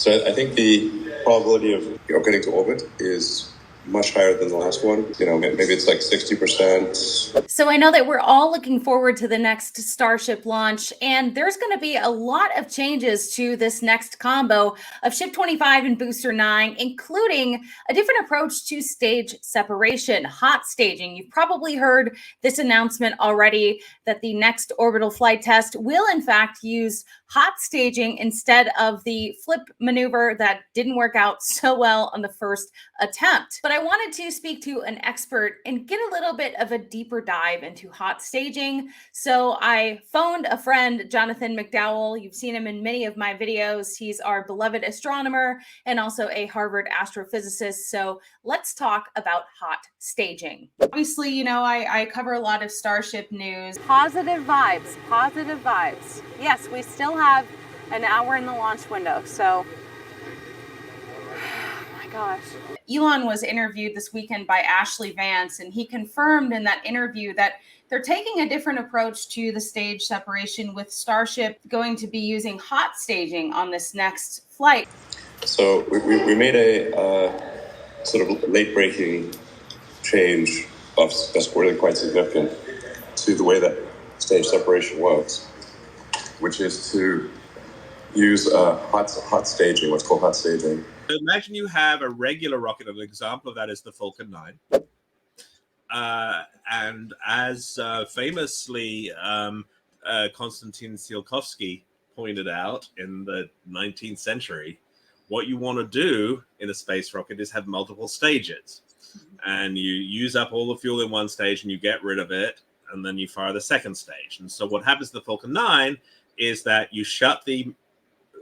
So I think the probability of getting to orbit is much higher than the last one. Maybe it's like 60%. So I know that we're all looking forward to the next Starship launch, and there's going to be a lot of changes to this next combo of Ship 25 and Booster 9, including a different approach to stage separation, hot staging. You've probably heard this announcement already that the next orbital flight test will in fact use hot staging instead of the flip maneuver that didn't work out so well on the first attempt. But I wanted to speak to an expert and get a little bit of a deeper dive into hot staging. So I phoned a friend, Jonathan McDowell. You've seen him in many of my videos. He's our beloved astronomer and also a Harvard astrophysicist. So let's talk about hot staging. Obviously, I cover a lot of Starship news. Positive vibes, positive vibes. Yes, we still have an hour in the launch window. So, oh my gosh. Elon was interviewed this weekend by Ashley Vance, and he confirmed in that interview that they're taking a different approach to the stage separation, with Starship going to be using hot staging on this next flight. So we made a sort of late-breaking change that's really quite significant to the way that stage separation works, which is to use hot staging, what's called hot staging. Imagine you have a regular rocket. An example of that is the Falcon 9. And as famously Konstantin Tsiolkovsky pointed out in the 19th century, what you want to do in a space rocket is have multiple stages. And you use up all the fuel in one stage and you get rid of it, and then you fire the second stage. And so what happens to the Falcon 9 is that you shut the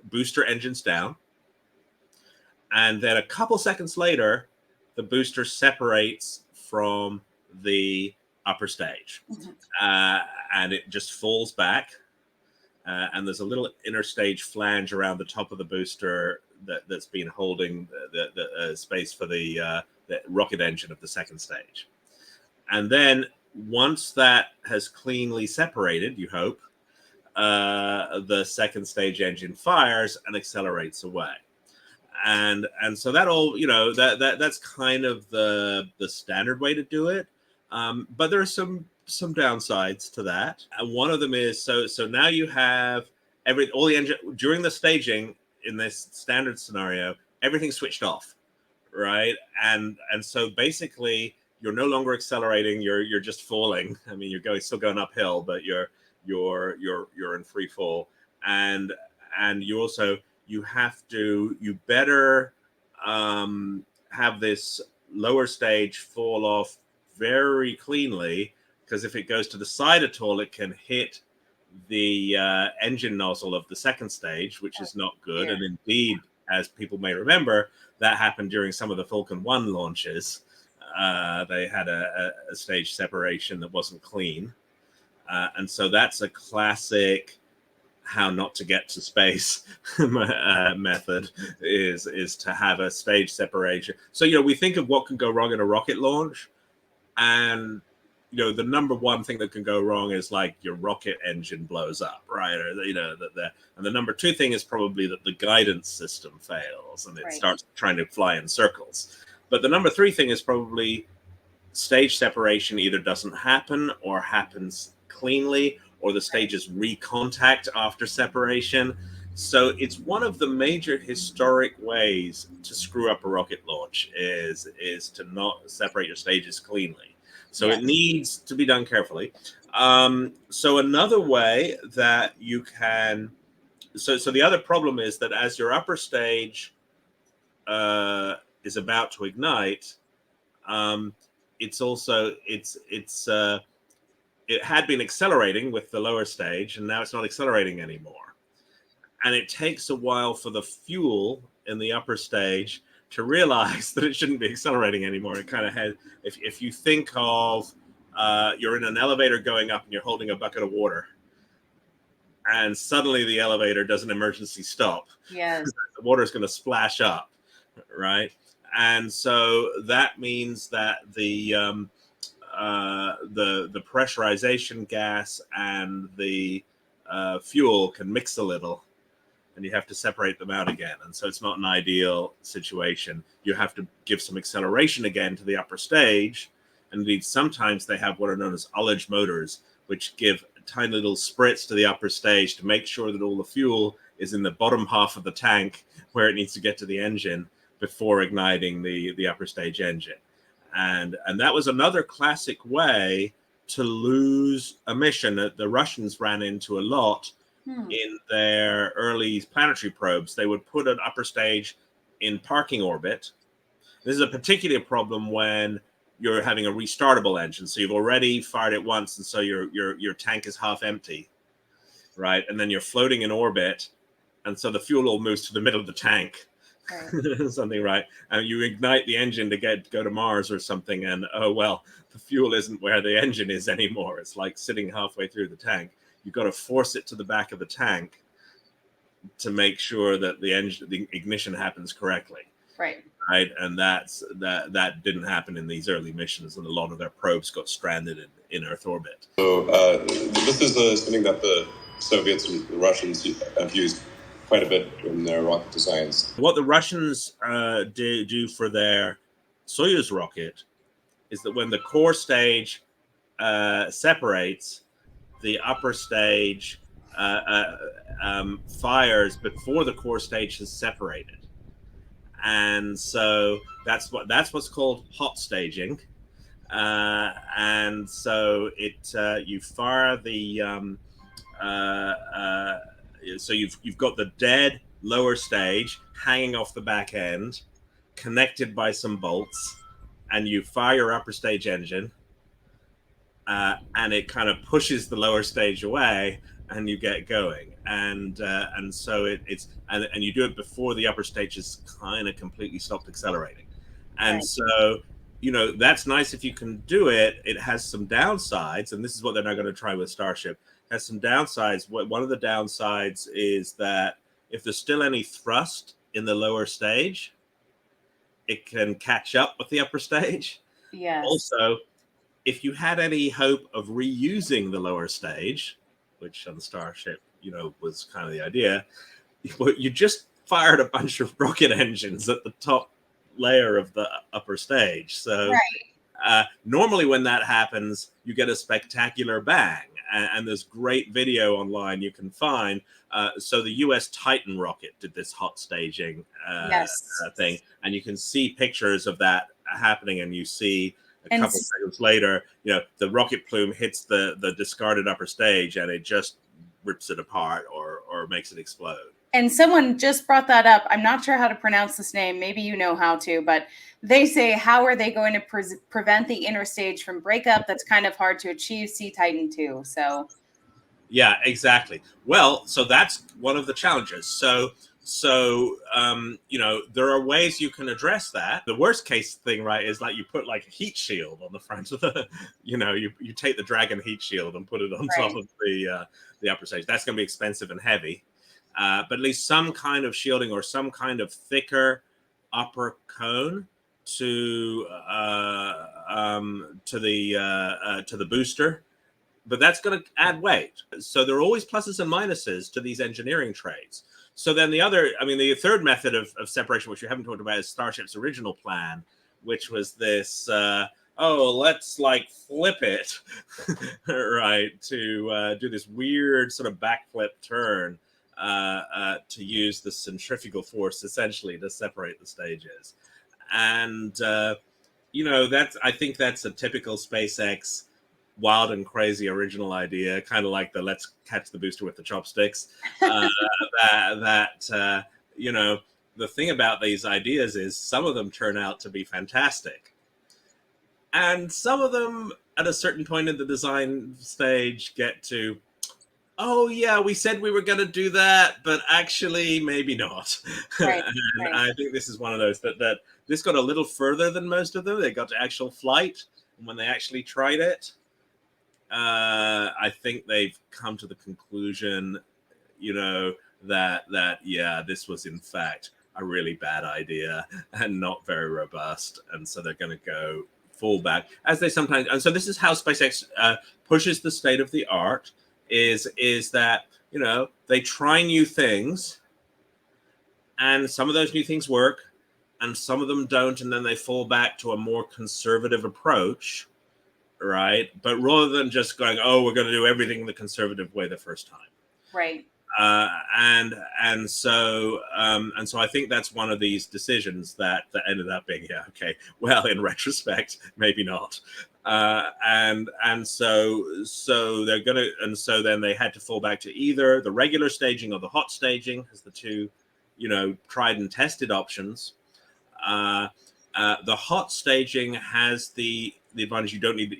booster engines down, and then a couple seconds later, the booster separates from the upper stage. And it just falls back. And there's a little interstage flange around the top of the booster that's been holding the space for the rocket engine of the second stage. And then once that has cleanly separated, you hope, the second stage engine fires and accelerates away. And so that all, that's kind of the standard way to do it. But there are some downsides to that. And one of them is, so now you have all the engine during the staging in this standard scenario, everything's switched off, right? And so basically you're no longer accelerating, you're just falling. I mean, you're still going uphill, but you're in free fall. And you also, you better have this lower stage fall off very cleanly, because if it goes to the side at all, it can hit the engine nozzle of the second stage, which is not good. Yeah. And indeed, as people may remember, that happened during some of the Falcon 1 launches. They had a stage separation that wasn't clean. And so that's a classic how not to get to space method is to have a stage separation. So, we think of what can go wrong in a rocket launch, and the number one thing that can go wrong is like your rocket engine blows up, right? Or and the number two thing is probably that the guidance system fails and it starts trying to fly in circles. But the number three thing is probably stage separation either doesn't happen or happens cleanly, or the stages recontact after separation. So it's one of the major historic ways to screw up a rocket launch is to not separate your stages cleanly. So it needs to be done carefully. So another way that you can, so the other problem is that as your upper stage is about to ignite, it had been accelerating with the lower stage, and now it's not accelerating anymore. And it takes a while for the fuel in the upper stage to realize that it shouldn't be accelerating anymore. It kind of has, if you think of, you're in an elevator going up and you're holding a bucket of water, and suddenly the elevator does an emergency stop. Yes. The water is going to splash up, right? And so that means that the pressurization gas and the fuel can mix a little, and you have to separate them out again. And so it's not an ideal situation. You have to give some acceleration again to the upper stage. And indeed, sometimes they have what are known as ullage motors, which give tiny little spritz to the upper stage to make sure that all the fuel is in the bottom half of the tank where it needs to get to the engine before igniting the upper stage engine. And that was another classic way to lose a mission that the Russians ran into a lot in their early planetary probes. They would put an upper stage in parking orbit. This is a particular problem when you're having a restartable engine. So you've already fired it once, and so your tank is half empty, right? And then you're floating in orbit, and so the fuel all moves to the middle of the tank. Right. Something, right? And you ignite the engine to go to Mars or something, and oh well, the fuel isn't where the engine is anymore. It's like sitting halfway through the tank. You've got to force it to the back of the tank to make sure that the ignition happens correctly. Right. Right. And that didn't happen in these early missions, and a lot of their probes got stranded in Earth orbit. So this is something that the Soviets and the Russians have used quite a bit in their rocket designs. What the Russians do for their Soyuz rocket is that when the core stage separates, the upper stage fires before the core stage has separated. And so that's what's called hot staging. And so you fire the so you've got the dead lower stage hanging off the back end, connected by some bolts, and you fire your upper stage engine, and it kind of pushes the lower stage away, and you get going. And so it's you do it before the upper stage is kind of completely stopped accelerating. And right. So, that's nice if you can do it. It has some downsides, and this is what they're now going to try with Starship. It has some downsides. One of the downsides is that if there's still any thrust in the lower stage, it can catch up with the upper stage. Yes. Also, if you had any hope of reusing the lower stage, which on the Starship, was kind of the idea, you just fired a bunch of rocket engines at the top layer of the upper stage. So right. Normally when that happens, you get a spectacular bang. And there's great video online you can find. So the US Titan rocket did this hot staging thing. And you can see pictures of that happening. And you see a couple seconds later, the rocket plume hits the discarded upper stage, and it just rips it apart or makes it explode. And someone just brought that up. I'm not sure how to pronounce this name. Maybe you know how to, but they say, how are they going to prevent the inner stage from breakup? That's kind of hard to achieve. See Titan 2. So, yeah, exactly. Well, so that's one of the challenges. So there are ways you can address that. The worst case thing, right, is like you put like a heat shield on the front of the, you take the Dragon heat shield and put it on top of the upper stage. That's going to be expensive and heavy. But at least some kind of shielding or some kind of thicker upper cone to the booster, but that's going to add weight. So there are always pluses and minuses to these engineering trades. So then the third method of separation, which we haven't talked about, is Starship's original plan, which was this, let's like flip it, right, to do this weird sort of backflip turn. To use the centrifugal force essentially to separate the stages. And, I think that's a typical SpaceX wild and crazy original idea, kind of like the let's catch the booster with the chopsticks. The thing about these ideas is some of them turn out to be fantastic. And some of them at a certain point in the design stage get to, oh yeah, we said we were going to do that, but actually maybe not. Right, and I think this is one of those that this got a little further than most of them. They got to actual flight, and when they actually tried it, I think they've come to the conclusion, that this was in fact a really bad idea and not very robust, and so they're going to go full back as they sometimes. And so this is how SpaceX pushes the state of the art. Is that they try new things, And some of those new things work, and some of them don't, and then they fall back to a more conservative approach, right? But rather than just going, oh, we're going to do everything the conservative way the first time. Right. And so I think that's one of these decisions that ended up being, yeah, okay, well, in retrospect, maybe not. And so they're gonna, and so then they had to fall back to either the regular staging or the hot staging as the two, tried and tested options. The hot staging has the advantage you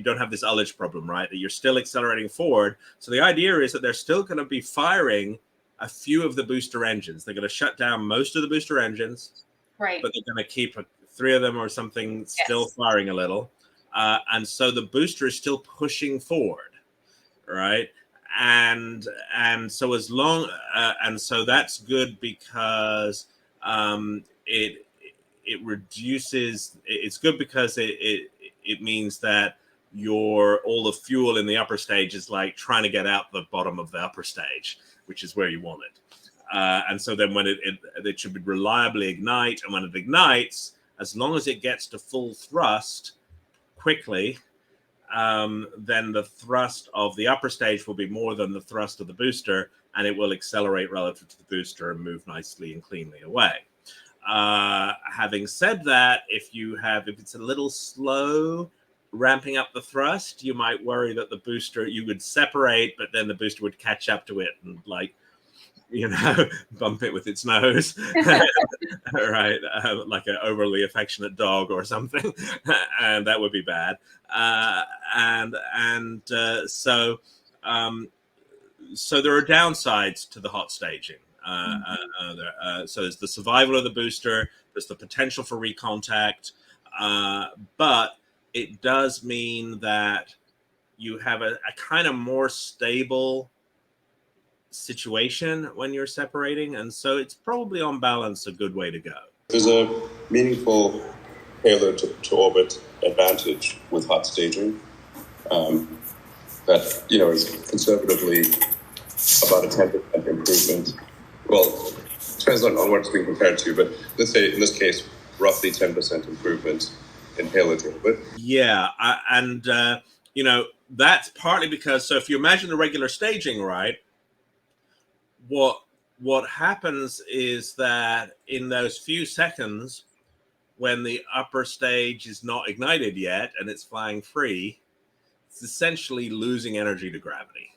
don't have this ullage problem, right? That you're still accelerating forward. So the idea is that they're still going to be firing a few of the booster engines. They're going to shut down most of the booster engines, right? But they're going to keep 3 of them or something still firing a little, and so the booster is still pushing forward, right? And so as long and so that's good because it reduces. It's good because it means that all the fuel in the upper stage is like trying to get out the bottom of the upper stage, which is where you want it. And so then when it should reliably ignite, and when it ignites, as long as it gets to full thrust quickly, then the thrust of the upper stage will be more than the thrust of the booster, and it will accelerate relative to the booster and move nicely and cleanly away. Having said that, if it's a little slow ramping up the thrust, you might worry that the booster, you would separate, but then the booster would catch up to it and bump it with its nose, right? Like an overly affectionate dog or something, and that would be bad. So there are downsides to the hot staging. So there's the survival of the booster, there's the potential for recontact, but it does mean that you have a kind of more stable situation when you're separating, and so it's probably on balance a good way to go. There's a meaningful payload to orbit advantage with hot staging that is conservatively about a 10% improvement. Well, it depends on what it's being compared to, but let's say in this case, roughly 10% improvement in payload to orbit. Yeah, that's partly because, so if you imagine the regular staging, right, what happens is that in those few seconds when the upper stage is not ignited yet and it's flying free, it's essentially losing energy to gravity.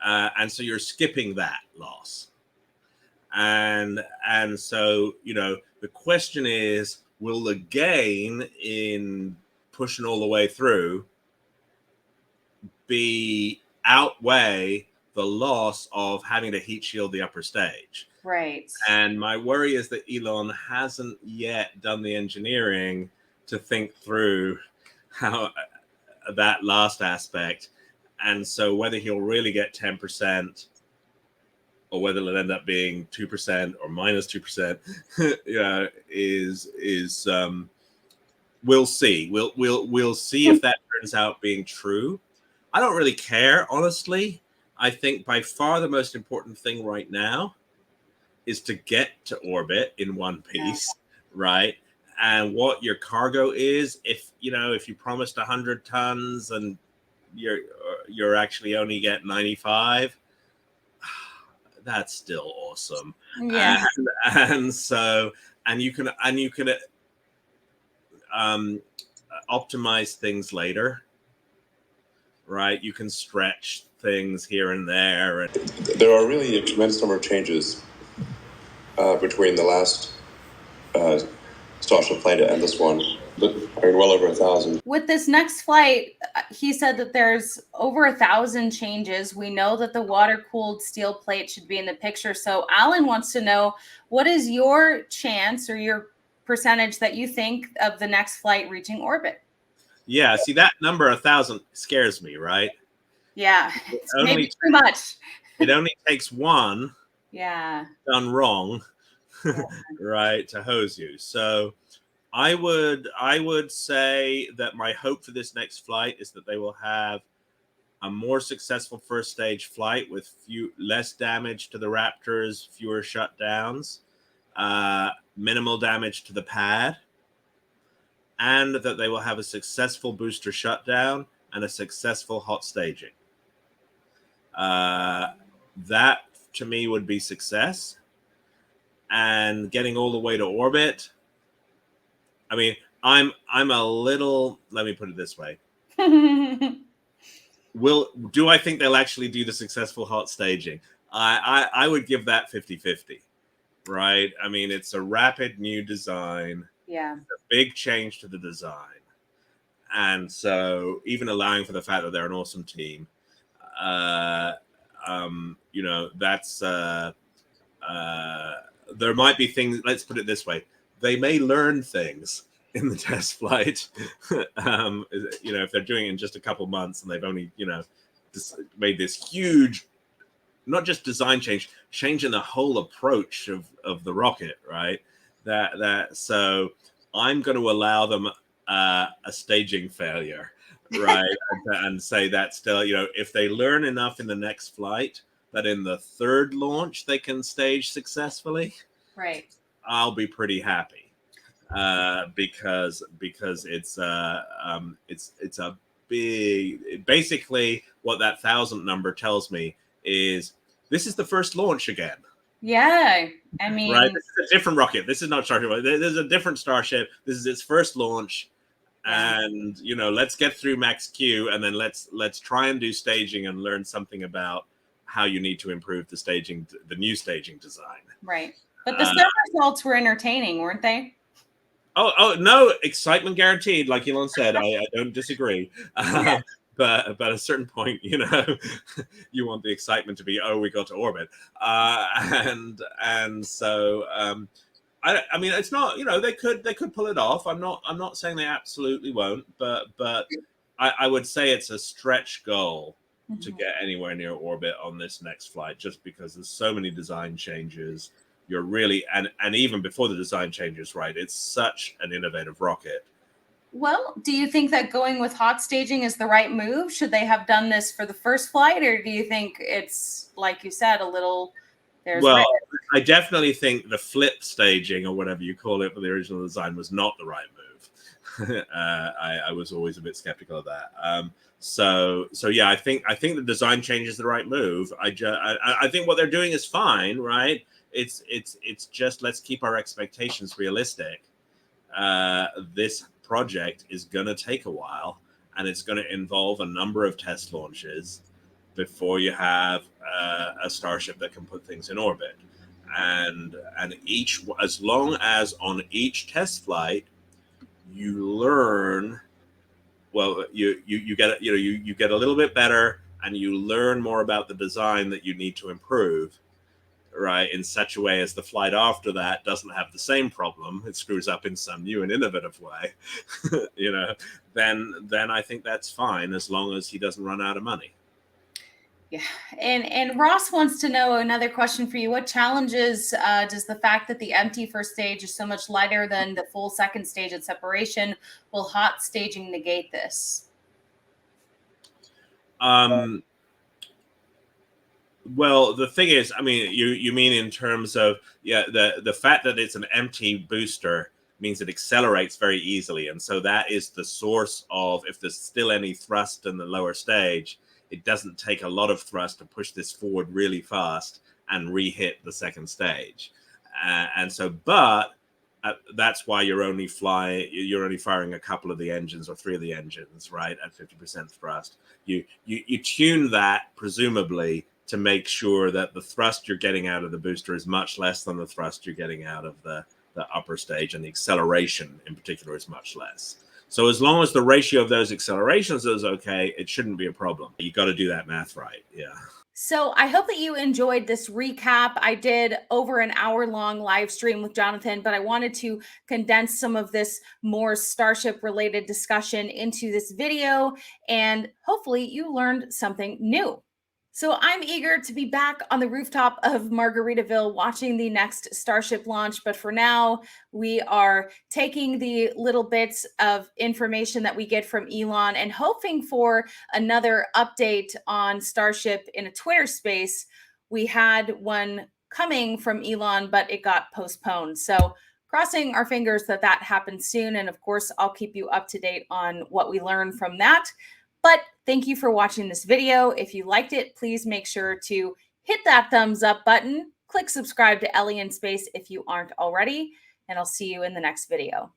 And so you're skipping that loss. And so, the question is, will the gain in pushing all the way through outweigh the loss of having to heat shield the upper stage? Right. And my worry is that Elon hasn't yet done the engineering to think through how that last aspect. And so whether he'll really get 10% or whether it'll end up being 2% or minus 2%, is we'll see. We'll see if that turns out being true. I don't really care, honestly. I think by far the most important thing right now is to get to orbit in one piece, right? And what your cargo is, if you promised 100 tons and you're actually only get 95, that's still awesome. Yeah. And you can optimize things later, right? You can stretch things here and there. And there are really a tremendous number of changes between the last Starship flight and this one. Well over 1,000. With this next flight, he said that there's over 1,000 changes. We know that the water-cooled steel plate should be in the picture. So Alan wants to know, what is your chance or your percentage that you think of the next flight reaching orbit? Yeah, see, that number 1,000 scares me, right? Yeah, it's maybe too much. It only takes one done wrong, right, to hose you. So I would say that my hope for this next flight is that they will have a more successful first stage flight with less damage to the Raptors, fewer shutdowns, minimal damage to the pad, and that they will have a successful booster shutdown and a successful hot staging. That to me would be success. And getting all the way to orbit, I mean, I'm a little, let me put it this way. Do I think they'll actually do the successful hot staging? I would give that 50-50, right? I mean, it's a rapid new design. Yeah. A big change to the design. And so even allowing for the fact that they're an awesome team, you know, that's there might be things, let's put it this way, they may learn things in the test flight. You know, if they're doing it in just a couple months and they've only, you know, made this huge, not just design change in the whole approach of the rocket, right? So I'm going to allow them a staging failure, right? and say that still, you know, if they learn enough in the next flight that in the third launch they can stage successfully, right, I'll be pretty happy, because it's a big, basically what that 1,000 number tells me is this is the first launch again. Yeah, I mean, right, this is a different rocket. This is not Starship. There's a different Starship. This is its first launch. And you know, let's get through max Q, and then let's try and do staging and learn something about how you need to improve the staging, the new staging design. Right, but the surf results were entertaining, weren't they? Oh no, excitement guaranteed. Like Elon said, I don't disagree. But at a certain point, you know, you want the excitement to be, oh, we got to orbit, and so. I mean, it's not, you know, they could pull it off. I'm not saying they absolutely won't, but I would say it's a stretch goal to get anywhere near orbit on this next flight, just because there's so many design changes. You're really, and even before the design changes, right? It's such an innovative rocket. Well, do you think that going with hot staging is the right move? Should they have done this for the first flight, or do you think it's, like you said, a little? Well, I definitely think the flip staging, or whatever you call it, for the original design was not the right move. I was always a bit skeptical of that. So yeah, I think the design change is the right move. I think what they're doing is fine, right? It's just, let's keep our expectations realistic. This project is going to take a while, and it's going to involve a number of test launches before you have a Starship that can put things in orbit. And each, as long as on each test flight you learn, well, you get, you know, you get a little bit better, and you learn more about the design that you need to improve, right, in such a way as the flight after that doesn't have the same problem, it screws up in some new and innovative way, you know, then I think that's fine, as long as he doesn't run out of money. Yeah, and Ross wants to know, another question for you. What challenges does the fact that the empty first stage is so much lighter than the full second stage at separation, will hot staging negate this? Well, the thing is, I mean, you mean in terms of, yeah, the fact that it's an empty booster means it accelerates very easily, and so that is the source of, if there's still any thrust in the lower stage, it doesn't take a lot of thrust to push this forward really fast and re-hit the second stage. And so, but that's why you're only firing a couple of the engines, or 3 of the engines, right, at 50% thrust. You tune that presumably to make sure that the thrust you're getting out of the booster is much less than the thrust you're getting out of the upper stage, and the acceleration in particular is much less. So as long as the ratio of those accelerations is okay, it shouldn't be a problem. You got to do that math right. Yeah. So I hope that you enjoyed this recap. I did over an hour-long live stream with Jonathan, but I wanted to condense some of this more Starship-related discussion into this video, and hopefully you learned something new. So I'm eager to be back on the rooftop of Margaritaville watching the next Starship launch. But for now, we are taking the little bits of information that we get from Elon and hoping for another update on Starship in a Twitter space. We had one coming from Elon, but it got postponed. So crossing our fingers that that happens soon. And of course, I'll keep you up to date on what we learn from that. But thank you for watching this video. If you liked it, please make sure to hit that thumbs up button. Click subscribe to Ellie in Space if you aren't already. And I'll see you in the next video.